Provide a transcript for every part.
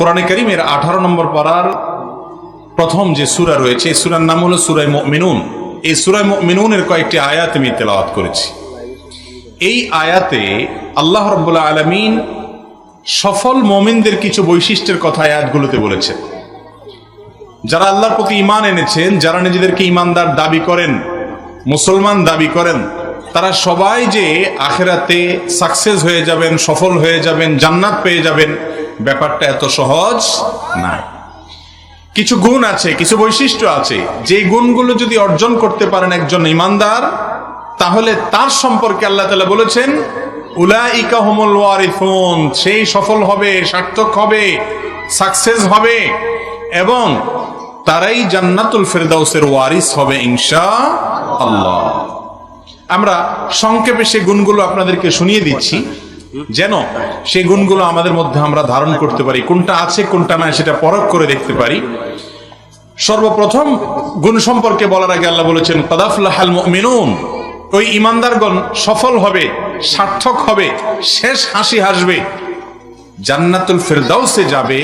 কোরআনে কারীমের 18 নম্বর পারার প্রথম যে সূরা রয়েছে, এই সূরার নাম হলো সূরা মুমিনুন। এই সূরা মুমিনুনের কয়েকটি আয়াত আমি তেলাওয়াত করেছি। এই আয়াতে আল্লাহ রাব্বুল আলামিন সফল মুমিনদের কিছু বৈশিষ্ট্যের কথা আয়াতগুলোতে বলেছেন। যারা আল্লাহর প্রতি ঈমান এনেছেন, যারা নিজেদেরকে ঈমানদার দাবি করেন, মুসলমান দাবি করেন, তারা সবাই যে আখিরাতে সাকসেস হয়ে যাবেন, সফল হয়ে যাবেন, জান্নাত পেয়ে যাবেন, ব্যাপারটা এত সহজ না। কিছু গুণ আছে, কিছু বৈশিষ্ট্য আছে, যে গুণগুলো যদি অর্জন করতে পারেন একজন ঈমানদার, তাহলে তার সম্পর্কে আল্লাহ তাআলা বলেছেন উলাইকা হুমুল ওয়ারিসুন, সেই সফল হবে, সার্থক হবে, সাকসেস হবে এবং তারাই জান্নাতুল ফেরদাউসের ওয়ারিস হবে ইনশাআল্লাহ। আমরা সংক্ষেপে সেই গুণগুলো আপনাদেরকে শুনিয়ে দিচ্ছি, যেন সেই গুণগুলো আমাদের মধ্যে আমরা ধারণ করতে পারি, কোনটা আছে কোনটা নাই সেটা পরখ করে দেখতে পারি। সর্বপ্রথম গুণ সম্পর্কে বলার আগে আল্লাহ বলেছেন কাদ আফলাহাল মুমিনুন, ওই ঈমানদারগণ সফল হবে, সার্থক হবে, শেষ হাসি হাসবে, জান্নাতুল ফেরদাউসে যাবে।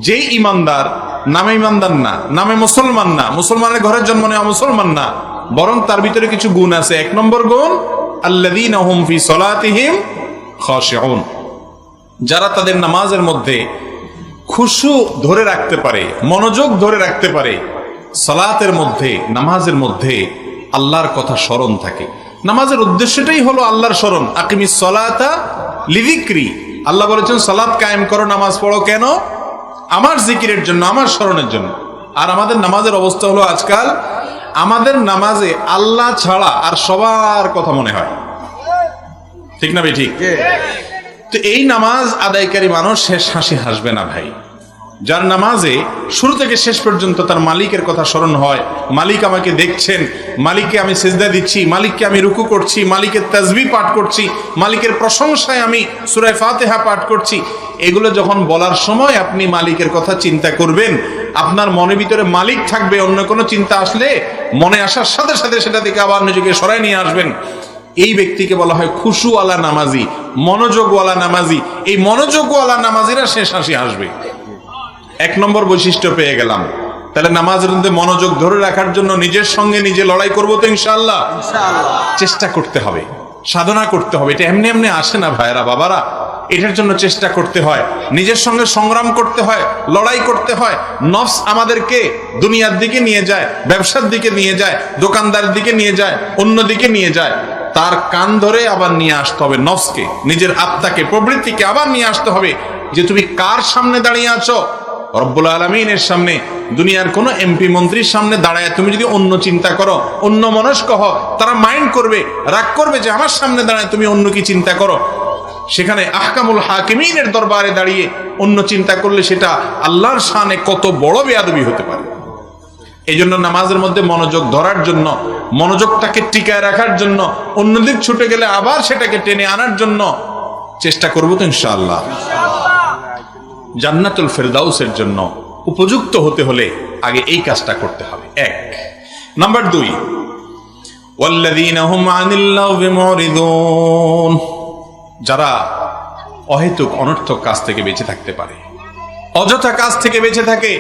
যেই ঈমানদার নামে ঈমানদার না, নামে মুসলমান না, মুসলমানের ঘরের জন্ম নেওয়া মুসলমান না, বরং তার ভিতরে কিছু গুণ আছে। এক নম্বর গুণ আল্লাযীনা হুম ফি সলাতিহিম খাশিউন, যারা তাদের নামাজের মধ্যে খুশু ধরে রাখতে পারে, মনোযোগ ধরে রাখতে পারে, সালাতের মধ্যে, নামাজের মধ্যে আল্লাহর কথা স্মরণ থাকে। নামাজের উদ্দেশ্যটাই হলো আল্লাহর স্মরণ। আকিমিস সালাতা লিযিকরি, আল্লাহ বলেছেন সালাত কায়েম করো, নামাজ পড়ো। কেন? আমার জিকিরের জন্য, আমার স্মরণের জন্য। আর আমাদের নামাজের অবস্থা হলো আজকাল আমাদের নামাজে আল্লাহ ছাড়া আর সবার কথা মনে হয়, ঠিক না ভাই? ঠিক। তো এই নামাজ আদায়কারী মানুষ শেষ হাসি হাসবে না ভাই। যার নামাজে শুরু থেকে শেষ পর্যন্ত তার মালিকের কথা স্মরণ হয়, মালিক আমাকে দেখছেন, মালিককে আমি সিজদা দিচ্ছি, মালিককে আমি রুকু করছি, মালিকের তাসবিহ পাঠ করছি, মালিকের প্রশংসায় আমি সূরা ফাতিহা পাঠ করছি, এগুলো যখন বলার সময় আপনি মালিকের কথা চিন্তা করবেন, আপনার মনের ভিতরে মালিক থাকবে, অন্য কোনো চিন্তা আসলে মনে আসার সাথে সাথে সেটা থেকে আবার নিজেকে সরাই নিয়ে আসবেন। এই ব্যক্তিকে বলা হয় খুশুওয়ালা নামাজি, মনোযোগওয়ালা নামাজি। এই মনোযোগওয়ালা নামাজিরা শেষ হাসি হাসবে। এক নম্বর বৈশিষ্ট্য পেয়ে গেলাম। তাহলে নামাজের মধ্যে মনোযোগ ধরে রাখার জন্য নিজের সঙ্গে নিজে লড়াই করবো তো ইনশাআল্লাহ। চেষ্টা করতে হবে, সাধনা করতে হবে। এটা এমনি এমনি আসে না ভাইরা বাবারা, এটার জন্য চেষ্টা করতে হয়, নিজের সঙ্গে সংগ্রাম করতে হয়, লড়াই করতে হয়। নফস আমাদেরকে দুনিয়ার দিকে নিয়ে যায়, ব্যবসার দিকে নিয়ে যায়, দোকানদারের দিকে নিয়ে যায়, অন্য দিকে নিয়ে যায়। তার কান ধরে আবার নিয়ে আসতে হবে নফসকে, নিজের আত্মাকে, প্রবৃত্তিকে আবার নিয়ে আসতে হবে যে তুমি কার সামনে দাঁড়িয়ে আছো? রব্বুল আলামিনের সামনে। দুনিয়ার কোন এমপি মন্ত্রীর সামনে দাঁড়ায় তুমি যদি অন্য চিন্তা করো, অন্য মনস্ক হও, তারা মাইন্ড করবে, রাগ করবে যে আমার সামনে দাঁড়ায় তুমি অন্য কি চিন্তা করো। সেখানে আহকামুল হাকিমিনের দরবারে দাঁড়িয়ে অন্য চিন্তা করলে সেটা আল্লাহর শানে কত বড় বেয়াদবি হতে পারে। এই জন্য নামাজের মধ্যে মনোযোগ ধরার জন্য, মনোযোগটাকে টিকায় রাখার জন্য, অন্যদিক ছুটে গেলে আবার সেটাকে টেনে আনার জন্য চেষ্টা করবো তো ইনশাআল্লাহ। জান্নাতুল ফেরদাউসের জন্য উপযুক্ত হতে হলে আগে এই কাজটা করতে হবে। এক নাম্বার 2 ওয়াল্লাযীনা হুম আনিল লাগবি মুরিদুন, যারা অহেতুক অনর্থক কাজ থেকে বেঁচে থাকতে পারে, অযথা কাজ থেকে বেঁচে থাকে,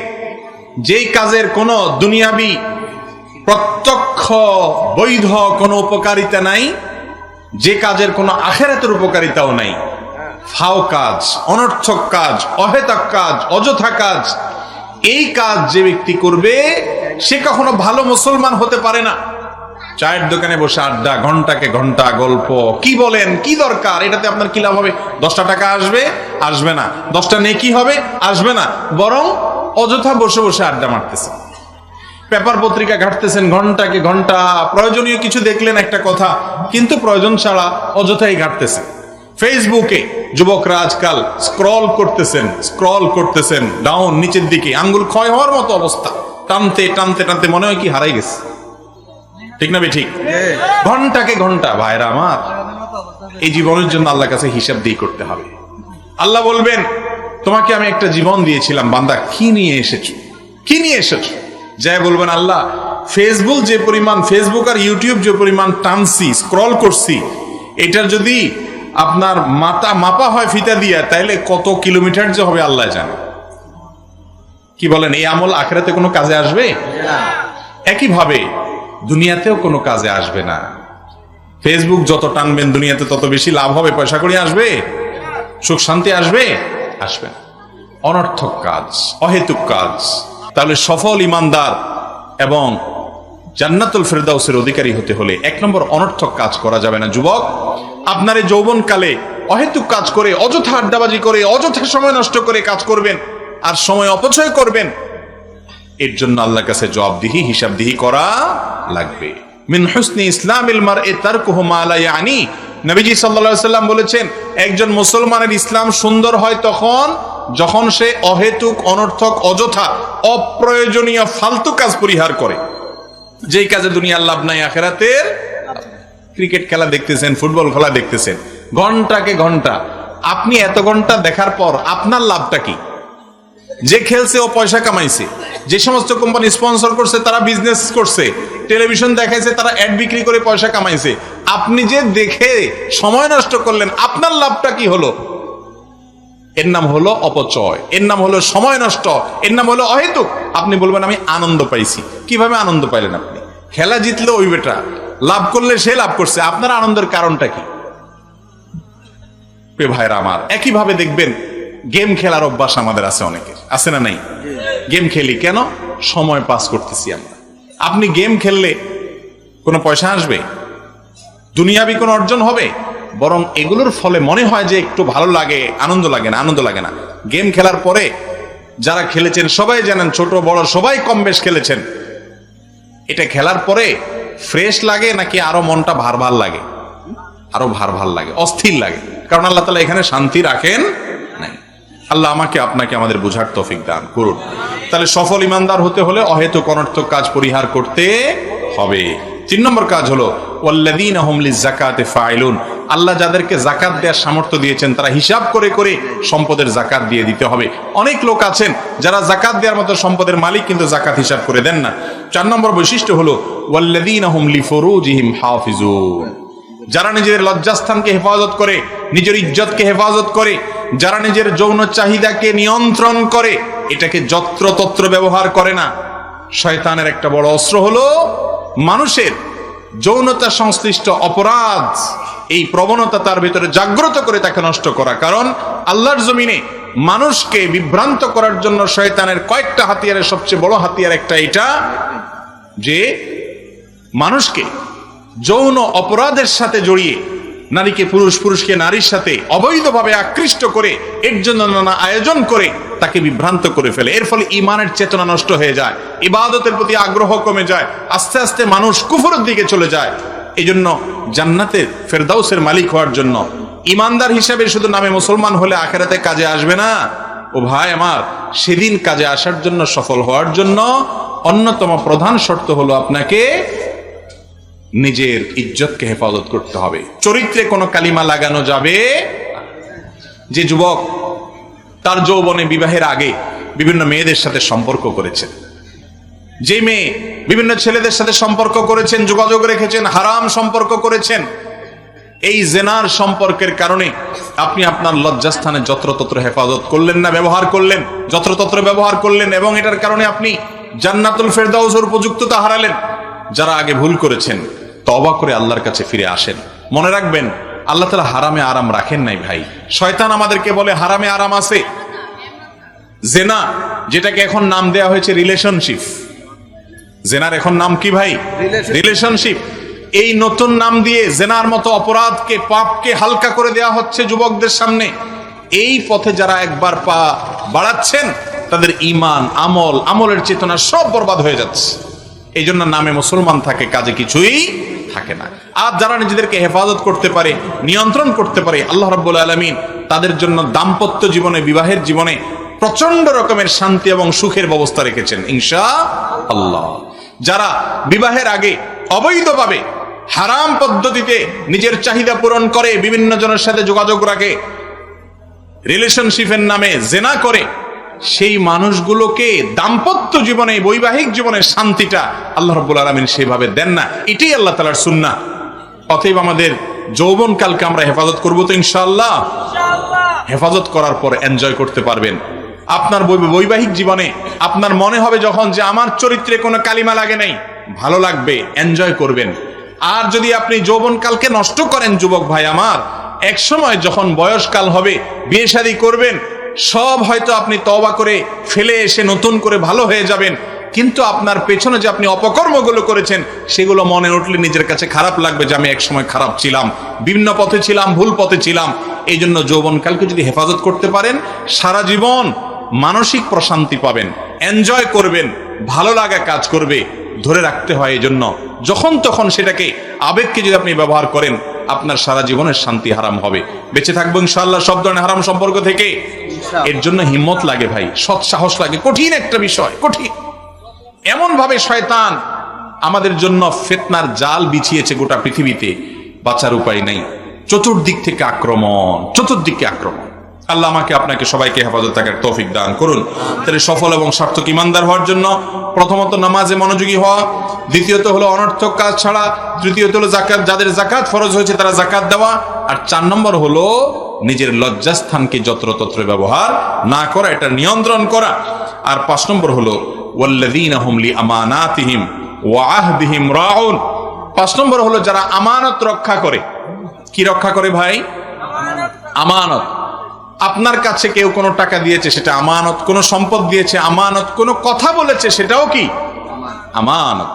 যেই কাজের কোনো দুনিয়াবি প্রত্যক্ষ বৈধ কোনো উপকারিতা নাই, যে কাজের কোনো আখিরাতের উপকারিতাও নাই, ফাও কাজ, অনর্থক কাজ, অহেতুক কাজ, অযথা কাজ, এই কাজ যে ব্যক্তি করবে সে কখনো ভালো মুসলমান হতে পারে না। চায়ের দোকানে বসে আড্ডা, ঘন্টাকে ঘন্টা গল্প, কি বলেন, কি দরকার, এটাতে আপনার কি লাভ হবে? 10টা টাকা আসবে? আসবে না। 10টা নেকি হবে? আসবে না। বরং অযথা বসে বসে আড্ডা মারতেছে, পেপার পত্রিকা ঘাটতেছেন ঘন্টাকে ঘন্টা, প্রয়োজনীয় কিছু দেখলেন একটা কথা, কিন্তু প্রয়োজন ছাড়া অযথাই ঘাটতেছে। ফেসবুকে যুবকরা আজকাল স্ক্রল করতেছেন ডাউন, নিচের দিকে, আঙ্গুল ক্ষয় হওয়ার মতো অবস্থা, টানতে টানতে টানতে মনে হয় কি হারাই গেছে, ঠিক না? ঠিক। ঘন্টাকে ঘন্টা ভাইরা আমার, এই জীবনের জন্য আল্লাহর কাছে হিসাব দিয়ে করতে হবে। আল্লাহ বলবেন তোমাকে আমি একটা জীবন দিয়েছিলাম, বান্দা কি নিয়ে এসেছো, কি নিয়ে এসেছো? যাই বলবেন আল্লাহ ফেসবুক যে পরিমাণ, ফেসবুক আর ইউটিউব যে পরিমাণ টানছি, স্ক্রল করছি, এটার যদি আপনার মাপা হয় ফিতা দিয়া, তাইলে কত কিলোমিটার যে হবে আল্লাহ জানে। কি বলেন, এই আমল আখিরাতে কোনো কাজে আসবে? একইভাবে দুনিয়াতেও কোনো কাজে আসবে না। ফেসবুক যত টানবেন দুনিয়াতে তত বেশি লাভ হবে, পয়সা কড়ি আসবে, সুখ শান্তি আসবে? আসবে না। অনর্থক কাজ, অহেতুক কাজ। তাহলে সফল ইমানদার এবং জান্নাতুল ফেরদাউসের অধিকারী হতে হলে 1 নম্বর, অনর্থক কাজ করা যাবে না। যুবক, আপনার এই যৌবনকালে অহেতুক কাজ করে, অযথা আড্ডাবাজি করে, অযথা সময় নষ্ট করে কাজ করবেন আর সময় অপচয় করবেন, এর জন্য আল্লাহর কাছে জবাবদিহি, হিসাবদিহি করা লাগবে। মিন হুসনি ইসলামিল মারই তারকুহু মা লা ইয়ানি। নবীজি সাল্লাল্লাহু আলাইহি সাল্লাম বলেছেন, একজন মুসলমানের ইসলাম সুন্দর হয় তখন যখন সে অহেতুক, অনর্থক, অযথা, অপ্রয়োজনীয় ফালতু কাজ পরিহার করে, যেই কাজে দুনিয়ার লাভ নাই, আখিরাতের। ক্রিকেট খেলা দেখতেছেন, ফুটবল খেলা দেখতেছেন, ঘন্টাকে ঘন্টা, আপনি এত ঘন্টা দেখার পর আপনার লাভটা কি? যে খেলছে ও পয়সা কামাইছে, যে সমস্ত কোম্পানি স্পন্সর করছে তারা বিজনেস করছে, টেলিভিশন দেখাইছে তারা অ্যাড বিক্রি করে পয়সা কামাইছে, আপনি যে দেখে সময় নষ্ট করলেন, আপনার লাভটা কি হলো? এর নাম হলো অপচয়, এর নাম হলো সময় নষ্ট, এর নাম হলো অহেতুক। আপনি বলবেন আমি আনন্দ পাইছি। কিভাবে আনন্দ পাইলেন? আপনি খেলা জিতলে ওই বেটা, লাভ করলে সে লাভ করছে, আপনার আনন্দের কারণটা কি? ভাইরা আমার, একইভাবে দেখবেন গেম খেলার অভ্যাস আমাদের আছে, অনেকের আছে না নাই? গেম খেলি কেন? সময় পাস করতেছি আমরা। আপনি গেম খেললে কোনো পয়সা আসবে? দুনিয়াবি কোনো অর্জন হবে? বরং এগুলোর ফলে মনে হয় যে একটু ভালো লাগে, আনন্দ লাগে না। আনন্দ লাগে না। গেম খেলার পরে যারা খেলেছেন সবাই জানেন, ছোট বড় সবাই কম বেশ খেলেছেন, এটা খেলার পরে ফ্রেশ লাগে নাকি আরো মনটা ভার ভার লাগে? আরো ভার ভার লাগে, অস্থির লাগে। কারণ আল্লাহ তাআলা এখানে শান্তি রাখেন নাই। আল্লাহ আমাকে আপনাকে আমাদের বুঝার তৌফিক দান করুন। তাহলে সফল ইমানদার হতে হলে অহেতুক, অনর্থক কাজ পরিহার করতে হবে। 3 নম্বর কাজ হলো ওয়াল্লাযীনা হুম লিয-যাকাতি ফাইলুন। আল্লাহ যাদেরকে যাকাত দেওয়ার সামর্থ্য দিয়েছেন তারা হিসাব করে করে সম্পদের যাকাত দিয়ে দিতে হবে। অনেক লোক আছেন যারা যাকাত দেওয়ার মতো সম্পদের মালিক, কিন্তু যাকাত হিসাব করে দেন না। 4 নম্বর বৈশিষ্ট্য হলো ওয়াল্লাযীনা হুম লিফুরুজিহিম হাফিজুন। যারা নিজের লজ্জাস্থানকে হেফাজত করে, নিজের ইজ্জতকে হেফাজত করে, যারা নিজের যৌন চাহিদাকে নিয়ন্ত্রণ করে, এটাকে যত্রতত্র ব্যবহার করে না। শয়তানের একটা বড় অস্ত্র হলো মানুষের যৌনতা সংশ্লিষ্ট অপরাধ, এই প্রবণতা তার ভিতরে জাগ্রত করে তাকে নষ্ট করা। কারণ আল্লাহর জমিনে মানুষকে বিভ্রান্ত করার জন্য শয়তানের কয়েকটা হাতিয়ারের সবচেয়ে বড় হাতিয়ার একটা এটা, যে মানুষকে যৌন অপরাধের সাথে জড়িয়ে, নারীকে পুরুষ, পুরুষকে নারীর সাথে অবৈধভাবে আকৃষ্ট করে, এর জন্য নানা আয়োজন করে তাকে বিভ্রান্ত করে ফেলে। এর ফলে ঈমানের চেতনা নষ্ট হয়ে যায়, ইবাদতের প্রতি আগ্রহ কমে যায়, আস্তে আস্তে মানুষ কুফরের দিকে চলে যায়। এই জন্য জান্নাতে ফেরদাউসের মালিক হওয়ার জন্য ঈমানদার হিসেবে শুধু নামে মুসলমান হলে আখিরাতে কাজে আসবে না। ও ভাই আমার, সেদিন কাজে আসার জন্য, সফল হওয়ার জন্য অন্যতম প্রধান শর্ত হলো আপনাকে নিজের ইজ্জতকে হেফাজত করতে হবে। চরিত্রে কোনো কালিমা লাগানো যাবে। যে যুবক তার যৌবনে বিবাহের আগে বিভিন্ন মেয়েদের সাথে সম্পর্ক করেছেন, যে মেয়ে বিভিন্ন ছেলেদের সাথে সম্পর্ক করেছেন, যোগাযোগ রেখেছেন, হারাম সম্পর্ক করেছেন, এই জেনার সম্পর্কের কারণে আপনি আপনার লজ্জাস্থানে যত্রতত্র হেফাজত করলেন না, ব্যবহার করলেন, যত্রতত্র ব্যবহার করলেন, এবং এটার কারণে আপনি জান্নাতুল ফেরদাউসের উপযুক্ততা হারালেন। যারা আগে ভুল করেছেন তওবা করে আল্লাহর কাছে ফিরে আসেন। মনে রাখবেন, আল্লাহ তাআলা হারামে আরাম রাখেন নাই ভাই। শয়তান আমাদেরকে বলে হারামে আরাম আছে। জেনা, যেটাকে এখন নাম দেয়া হয়েছে রিলেশনশিপ, জেনার এখন নাম কি ভাই? রিলেশনশিপ। এই নতুন নাম দিয়ে জেনার মতো অপরাধকে, পাপকে হালকা করে দেয়া হচ্ছে যুবকদের সামনে। এই পথে যারা একবার পা বাড়াচ্ছেন তাদের ঈমান, আমলের চেতনা সব বরবাদ হয়ে যাচ্ছে। এই জন্য নামে মুসলমান থাকে, কাজে কিছুই থাকে না। আর যারা নিজেদেরকে হেফাজত করতে পারে, নিয়ন্ত্রণ করতে পারে, আল্লাহ রাব্বুল আলামিন তাদের জন্য দাম্পত্য জীবনে, বিবাহের জীবনে প্রচন্ড রকমের শান্তি এবং সুখের ব্যবস্থা রেখেছেন ইনশাআল্লাহ। যারা বিবাহের আগে অবৈধভাবে হারাম পদ্ধতিতে নিজের চাহিদা পূরণ করে, বিভিন্ন জনের সাথে যোগাযোগ রাখে, রিলেশনশিপের নামে জেনা করে, সেই মানুষগুলোকে দাম্পত্য জীবনে, বৈবাহিক জীবনের শান্তিটা আল্লাহ রাব্বুল আলামিন সেভাবে দেন না। এটাই আল্লাহ তাআলার সুন্নাহ। অতএব আমাদের যৌবনকালকে আমরা হেফাজত করব তো ইনশাআল্লাহ। হেফাজত করার পর এনজয় করতে পারবেন। আপনার বৈবাহিক জীবনে আপনার মনে হবে যখন যে আমার চরিত্রে কোনো কালিমা লাগে নাই, ভালো লাগবে, এনজয় করবেন। আর যদি আপনি যৌবনকালকে নষ্ট করেন যুবক ভাই আমার, এক সময় যখন বয়সকাল হবে, বিয়ে শাদী করবেন, সব হয়তো আপনি তওবা করে ফেলে এসে নতুন করে ভালো হয়ে যাবেন, কিন্তু আপনার পেছনে যে আপনি অপকর্মগুলো করেছেন সেগুলো মনে উঠলে নিজের কাছে খারাপ লাগবে যে আমি এক সময় খারাপ ছিলাম, বিভিন্ন পথে ছিলাম, ভুল পথে ছিলাম। এই জন্য যৌবনকালকে যদি হেফাজত করতে পারেন, সারা জীবন মানসিক প্রশান্তি পাবেন, এনজয় করবেন, ভালো লাগা কাজ করবে। ধরে রাখতে হয় এই জন্য যখন তখন সেটাকে, আবেগকে যদি আপনি ব্যবহার করেন, আপনার সারা জীবনের শান্তি হারাম হবে। বেঁচে থাকবো ইনশাআল্লাহ সব ধরনের হারাম সম্পর্ক থেকে। এর জন্য হিম্মত লাগে ভাই, সৎ সাহস লাগে, কঠিন একটা বিষয়, কঠিন। এমন ভাবে শয়তান আমাদের জন্য ফিতনার জাল বিছিয়েছে গোটা পৃথিবীতে, বাঁচার উপায় নেই। চতুর্দিক থেকে আক্রমণ, চতুর্দিকে আক্রমণ। আল্লাহ আমাকে আপনাকে সবাইকে হেফাজত থাকার তৌফিক দান করুন। তাহলে সফল এবং সার্থক ইমানদার হওয়ার জন্য প্রথমত নামাজে মনোযোগী হওয়া, দ্বিতীয়ত হলো অনর্থক কাজ ছাড়া, তৃতীয়ত হলো জাকাত, যাদের জাকাত ফরজ হয়েছে তারা জাকাত দেওয়া, আর 4 নম্বর হলো নিজের লজ্জাস্থানকে যত্রতত্র ব্যবহার না করা, এটা নিয়ন্ত্রণ করা। আর 5 নম্বর হলো ওয়াল্লাযীনা হুম লিআমানাতিহিম ওয়া আহদিহিম রাউন। 5 নম্বর হলো যারা আমানত রক্ষা করে। কি রক্ষা করে ভাই? আমানত। আপনার কাছে কেউ কোনো টাকা দিয়েছে, সেটা আমানত। কোনো সম্পদ দিয়েছে, আমানত। কোনো কথা বলেছে, সেটাও কি আমানত।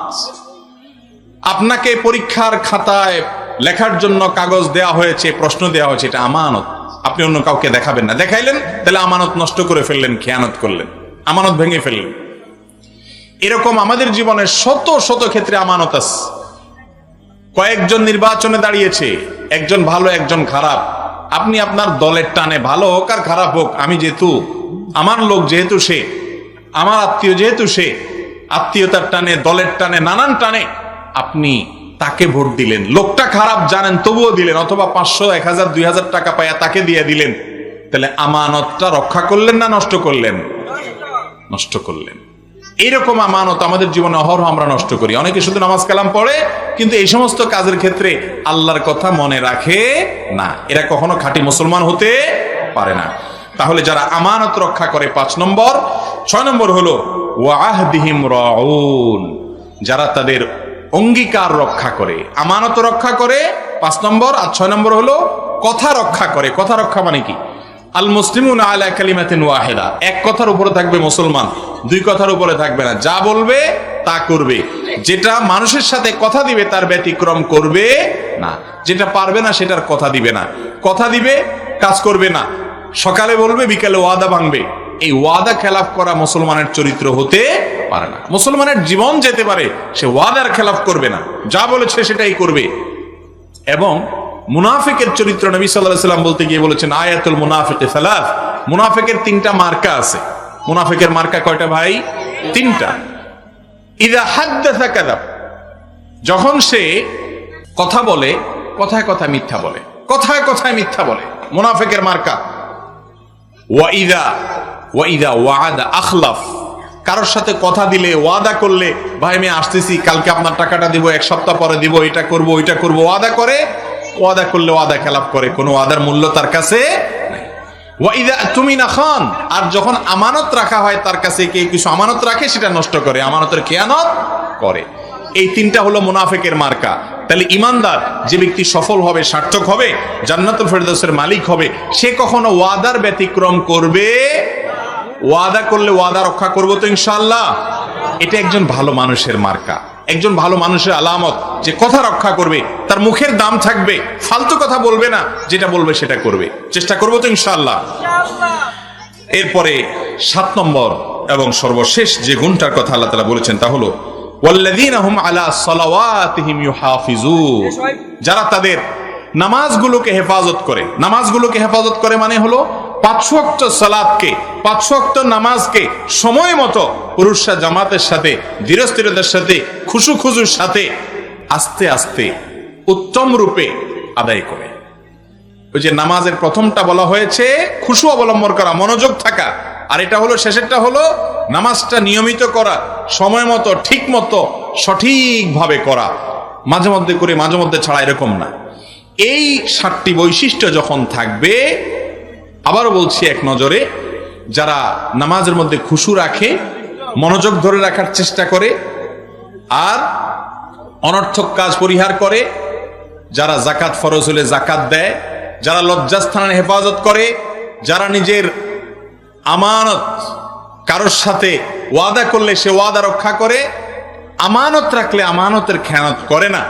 আপনাকে পরীক্ষার খাতায় লেখার জন্য কাগজ দেওয়া হয়েছে, প্রশ্ন দেওয়া হয়েছে, এটা আমানত। আপনি অন্য কাউকে দেখাবেন না, দেখাইলেন তাহলে আমানত নষ্ট করে ফেললেন, খেয়ানত করলেন, আমানত ভেঙে ফেললেন। এরকম আমাদের জীবনের শত শত ক্ষেত্রে আমানত আছে। কয়েকজন নির্বাচনে দাঁড়িয়েছে, একজন ভালো একজন খারাপ। আপনি আপনার দলের টানে, ভালো হোক আর খারাপ হোক, আমি যেহেতু আমার লোক, যেহেতু সে আমার আত্মীয়, যেহেতু সে আত্মীয়তার টানে, দলের টানে, নানান টানে আপনি তাকে ভোট দিলেন। লোকটা খারাপ জানেন তবুও দিলেন, অথবা 500, 1000, 2000 টাকা পাইয়া তাকে দিয়ে দিলেন। তাহলে আমানতটা রক্ষা করলেন না নষ্ট করলেন? নষ্ট করলেন। এইরকম আমানত আমাদের জীবনে অহরহ আমরা নষ্ট করি। অনেকে শুধু নামাজ কালাম পড়ে, কিন্তু এই সমস্ত কাজের ক্ষেত্রে আল্লাহর কথা মনে রাখে না। এরা কখনো খাঁটি মুসলমান হতে পারে না। তাহলে যারা আমানত রক্ষা করে 5 নম্বর। 6 নম্বর হলো ওয়া আহদিহিম রাউন, যারা তাদের অঙ্গীকার রক্ষা করে, আমানত রক্ষা করে 5 নম্বর। আর 6 নম্বর হলো কথা রক্ষা করে। কথা রক্ষা মানে কি? আল মুসলিমুনা আলা কালিমাতিন ওয়াহিদা, এক কথার উপরে থাকবে মুসলমান, 2 কথার উপরে থাকবে না। যা বলবে তা করবে, যেটা মানুষের সাথে কথা দিবে তার ব্যতিক্রম করবে না, যেটা পারবে না সেটার কথা দিবে না। কথা দিবে, কাজ করবে না। সকালে বলবে, বিকালে ওয়াদা ভাঙবে। এই ওয়াদা খেলাফ করা মুসলমানের চরিত্র হতে পারে না। মুসলমানের জীবন যেতে পারে, সে ওয়াদার খেলাফ করবে না, যা বলেছে সেটাই করবে। এবং মুনাফিকের চরিত্র নবী সাল্লাল্লাহু আলাইহি ওয়াসাল্লাম বলতে গিয়ে বলেছেন আয়াতুল মুনাফিকি সালাস, মুনাফিকের 3টা মার্কা আছে। মুনাফিকের মার্কা কয়টা ভাই? 3টা। ইযা হাদ্দাসা কাযাব, যখন সে কথা বলে কথায় কথায় মিথ্যা বলে, কথায় কথায় মিথ্যা বলে, মুনাফিকের মার্কা। ওয়া ইযা ওয়াআদা আখলাফ, কারোর সাথে কথা দিলে, ওয়াদা করলে, ভাই আমি আসতেছি, কালকে আপনার টাকাটা দিব, 1 সপ্তাহ পরে দিব, এটা করব ওইটা করব, ওয়াদা করে, ওয়াদা করলে ওয়াদা খেলাফ করে, কোনো ওয়াদার মূল্য তার কাছে নাই। ওয়া ইযা তুমিনা খান, আর যখন আমানত রাখা হয় তার কাছে, কেউ কিছু আমানত রাখে সেটা নষ্ট করে, আমানতের খেয়ানত করে। এই 3টা হলো মুনাফিকের মার্কা। তাহলে ইমানদার যে ব্যক্তি সফল হবে, সার্থক হবে, জান্নাতুল ফেরদাউসের মালিক হবে, সে কখনো ওয়াদার ব্যতিক্রম করবে। ওয়াদা করলে ওয়াদা রক্ষা করবো তো ইনশাআল্লাহ। এটা একজন ভালো মানুষের মার্কা, একজন ভালো মানুষের আলামত, যে কথা রক্ষা করবে, তার মুখের দাম থাকবে, ফালতু কথা বলবে না, যেটা বলবে সেটা করবে। চেষ্টা করবো তো ইনশাআল্লাহ। এরপরে 7 নম্বর এবং সর্বশেষ যে গুণটার কথা আল্লাহ তাআলা বলেছেন তা হলো ওয়াল্লাযীনা হুম আলা সালাওয়াতিহিম ইউহাফিজুন, যারা তাদের নামাজগুলোকে হেফাজত করে। নামাজগুলোকে হেফাজত করে মানে হলো 5 ওয়াক্ত সালাতকে, 5 ওয়াক্ত নামাজকে সময় মতো পুরুষরা জামাতের সাথে, ধীরস্থিরতার সাথে, খুশুখুজুর সাথে, আস্তে আস্তে, উত্তম রূপে আদায় করে। ওই যে নামাজের প্রথমটা বলা হয়েছে খুশু অবলম্বন করা, মনোযোগ থাকা, আর এটা হলো শেষেরটা হলো নামাজটা নিয়মিত করা, সময় মতো, ঠিক মতো, সঠিকভাবে করা, মাঝে মধ্যে করে মাঝে মধ্যে ছাড়া, এরকম না। এই 7টি বৈশিষ্ট্য যখন থাকবে, আবারও বলছি এক নজরে, যারা নামাজের মধ্যে খুশু রাখে, মনোযোগ ধরে রাখার চেষ্টা করে, আর অনর্থক কাজ পরিহার করে, যারা জাকাত ফরজ হলে জাকাত দেয়, যারা লজ্জাস্থানের হেফাজত করে, যারা নিজের আমানত কারোর সাথে ওয়াদা করলে সে ওয়াদা রক্ষা করে, আমানত রাখলে আমানতের খেয়ানত করে না।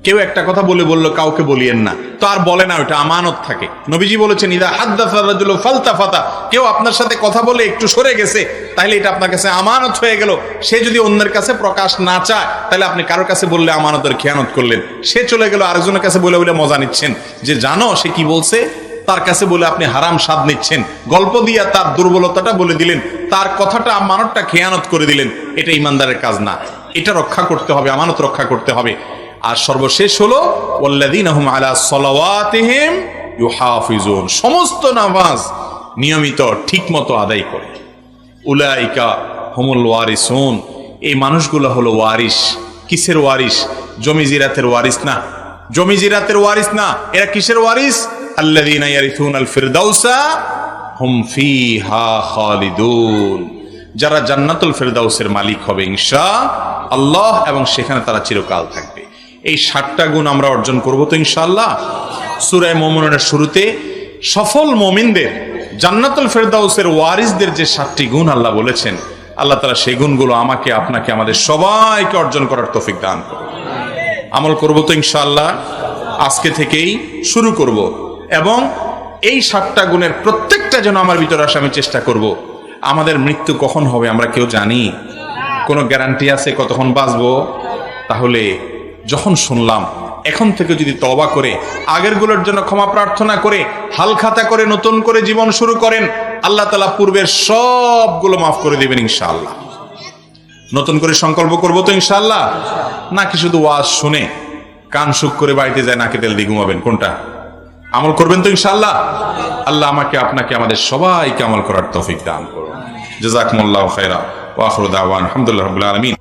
কেউ একটা কথা বলল কাউকে বলিয়েন না, তো আর বলে না, ওটা আমানত থাকে। নবীজি বলেছেন ইদা হাদ্দাসা রাজুলু ফালতাফাতা, কেউ আপনার সাথে কথা বলে একটু সরে গেছে, তাহলে এটা আপনার কাছে আমানত হয়ে গেল। সে যদি অন্যের কাছে প্রকাশ না চায়, তাহলে আপনি কারোর কাছে বললে আমানতের খেয়ানত করলেন। সে চলে গেল, আরেকজনের কাছে বলে বলে মজা নিচ্ছেন, যে জানো সে কি বলছে, তার কাছে বলে আপনি হারাম স্বাদ নিচ্ছেন, গল্প দিয়া তার দুর্বলতাটা বলে দিলেন, তার কথাটা আমানতটা খেয়ানত করে দিলেন। এটা ইমানদারের কাজ না, এটা রক্ষা করতে হবে, আমানত রক্ষা করতে হবে। আর সর্বশেষ হলো ওয়াল্লাযীনা হুম আলা সালাওয়াতিহিম ইউহাফিজুন, সমস্ত নামাজ নিয়মিত ঠিকমতো আদায় করে। উলাইকা হুমুল ওয়ারিসুন, এই মানুষগুলো হলো ওয়ারিস। কিসের ওয়ারিস? জমি জিরাতের ওয়ারিস না, জমি জিরাতের ওয়ারিস না। এরা কিসের ওয়ারিস? আল্লাযীনা ইয়ারিসুনাল ফিরদাউসা হুম ফিহা খালিদুন, যারা জান্নাতুল ফিরদাউসের মালিক হবে ইনশাআল্লাহ, এবং সেখানে তারা চিরকাল থাকবে। এই 7টা গুণ আমরা অর্জন করব তো ইনশাআল্লাহ। সূরা মুমিনুনের শুরুতে সফল মুমিনদের, জান্নাতুল ফিরদাউসের ওয়ারিসদের যে 7টি গুণ আল্লাহ বলেছেন, আল্লাহ তাআলা সেই গুণগুলো আমাকে, আপনাকে, আমাদের সবাইকে অর্জন করার তৌফিক দান করুন। আমল করব তো ইনশাআল্লাহ, আজকে থেকেই শুরু করব, এবং এই 7টা গুণের প্রত্যেকটা যেন আমার ভিতরে আসে, আমি চেষ্টা করব। আমাদের মৃত্যু কখন হবে আমরা কেউ জানি? কোনো গ্যারান্টি আছে কতক্ষণ বাঁচবো? তাহলে যখন শুনলাম, এখন থেকে যদি তওবা করে আগেরগুলোর জন্য ক্ষমা প্রার্থনা করে হালখাতা করে নতুন করে জীবন শুরু করেন, আল্লাহ তাআলা পূর্বের সবগুলো মাফ করে দিবেন ইনশাআল্লাহ। নতুন করে সংকল্প করব তো ইনশাআল্লাহ, নাকি শুধু ওয়াজ শুনে কান সুখ করে বাড়িতে যায় নাকে তেল দিয়ে ঘুমাবেন? কোনটা? আমল করবেন তো ইনশাআল্লাহ। আল্লাহ আমাকে, আপনাকে, আমাদের সবাইকে আমল করার তৌফিক দান করুন। জাযাকুমুল্লাহু খাইরা ওয়া আখিরু দাওয়ানা আলহামদুলিল্লাহি রাব্বিল আলামিন।